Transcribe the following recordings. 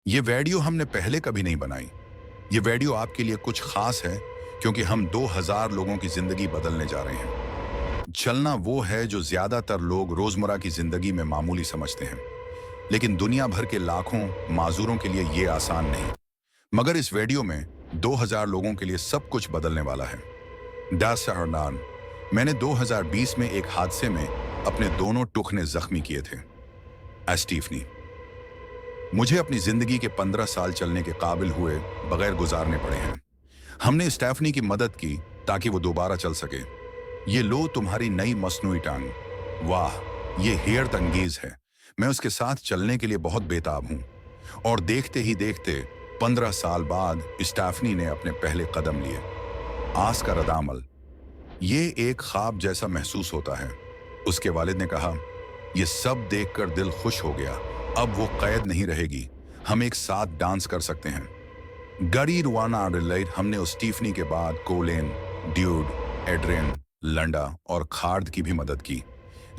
ये वीडियो हमने पहले कभी नहीं बनाई। ये वीडियो आपके लिए कुछ खास है क्योंकि हम 2000 लोगों की जिंदगी बदलने जा रहे हैं। चलना वो है जो ज्यादातर लोग रोजमर्रा की जिंदगी में मामूली समझते हैं, लेकिन दुनिया भर के लाखों माजूरों के लिए ये आसान नहीं। मगर इस वीडियो में 2000 लोगों के लिए सब कुछ बदलने वाला है। दास हरनान, मैंने 2020 में एक हादसे में अपने दोनों टुकने जख्मी किए थे। स्टीफनी, मुझे अपनी जिंदगी के 15 साल चलने के काबिल हुए बगैर गुजारने पड़े हैं। हमने स्टेफनी की मदद की ताकि वो दोबारा चल सके। ये लो तुम्हारी नई मसनूई टांग। वाह, ये हेरत अंगेज है। मैं उसके साथ चलने के लिए बहुत बेताब हूं। और देखते ही देखते 15 साल बाद स्टेफनी ने अपने पहले कदम लिए। आस का रदामल, ये एक ख्वाब जैसा महसूस होता है। उसके वालिद ने कहा, यह सब देखकर दिल खुश हो गया। अब वो कैद नहीं रहेगी, हम एक साथ डांस कर सकते हैं। गरी रुआना रिलेट हमने स्टीफनी के बाद कोलेन, ड्यूड, एड्रेन, लंडा और खार्ड की भी मदद की,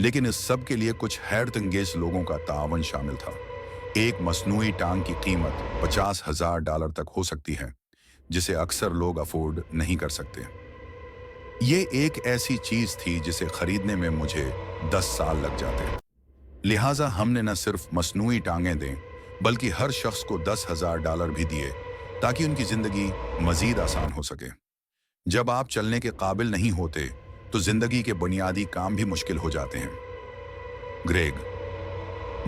लेकिन इस सब के लिए कुछ हैरत अंगेज लोगों का तावन शामिल था। एक मसनूई टांग की कीमत $50,000 तक हो सकती है, जिसे अक्सर लोग अफोर्ड नहीं कर सकते। ये एक ऐसी चीज थी जिसे खरीदने में मुझे 10 साल लग जाते। लिहाजा हमने न सिर्फ मसनूई टांगें दें, बल्कि हर शख्स को $10,000 भी दिए ताकि उनकी जिंदगी मजीद आसान हो सके। जब आप चलने के काबिल नहीं होते तो जिंदगी के बुनियादी काम भी मुश्किल हो जाते हैं। ग्रेग,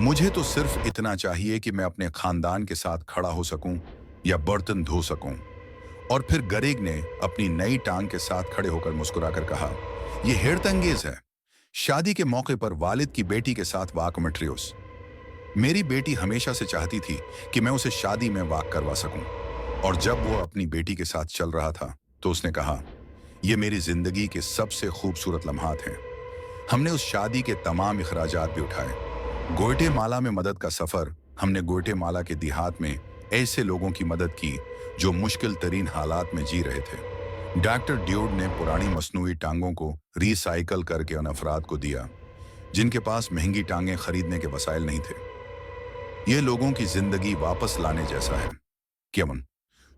मुझे तो सिर्फ इतना चाहिए कि मैं अपने खानदान के साथ खड़ा हो सकूं या बर्तन धो सकूं। और फिर ग्रेग ने अपनी नई टांग के साथ खड़े होकर मुस्कुराकर कहा, यह हैरत अंगेज है। शादी के मौके पर वालिद की बेटी के साथ वाक मट्रियोस। मेरी बेटी हमेशा से चाहती थी कि मैं उसे शादी में वाक करवा सकूं, और जब वो अपनी बेटी के साथ चल रहा था तो उसने कहा, यह मेरी जिंदगी के सबसे खूबसूरत लम्हात हैं। हमने उस शादी के तमाम अखराजात भी उठाए। ग्वाटेमाला में मदद का सफर, हमने ग्वाटेमाला के देहात में ऐसे लोगों की मदद की जो मुश्किल तरीन हालात में जी रहे थे। डॉक्टर ड्यूड ने पुरानी मसनूई टांगों को रिसाइकल करके उन अफराद को दिया जिनके पास महंगी टांगें खरीदने के वसाइल नहीं थे। ये लोगों की जिंदगी वापस लाने जैसा है। केवन,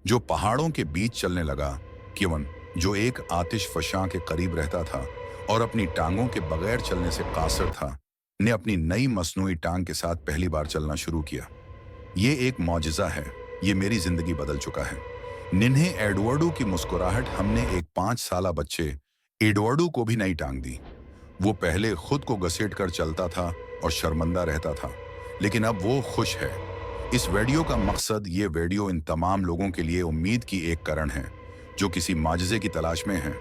जो पहाड़ों के बीच चलने लगा, केवन जो एक आतिश फशां के करीब रहता था और अपनी टांगों के बगैर चलने से कासर था, ने अपनी नई मसनूई टांग के साथ पहली बार चलना शुरू किया। ये एक मौजज़ा है। ये मेरी जिंदगी बदल चुका है। निन्हे एडवर्डो की मुस्कुराहट, हमने एक 5 साला बच्चे एडवर्डो को भी नई टांग दी। वो पहले खुद को घसीट कर चलता था और शर्मिंदा रहता था, लेकिन अब वो खुश है। इस वीडियो का मकसद, ये वीडियो इन तमाम लोगों के लिए उम्मीद की एक करण है जो किसी माजिज़े की तलाश में है।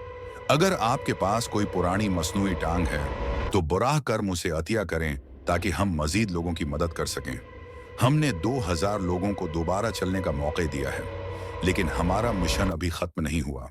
अगर आपके पास कोई पुरानी मसनूई टांग है तो बुराह कर मुझसे अतिया करें ताकि हम मजीद लोगों की मदद कर सकें। हमने 2000 लोगों को दोबारा चलने का मौका दिया है, लेकिन हमारा मिशन अभी खत्म नहीं हुआ।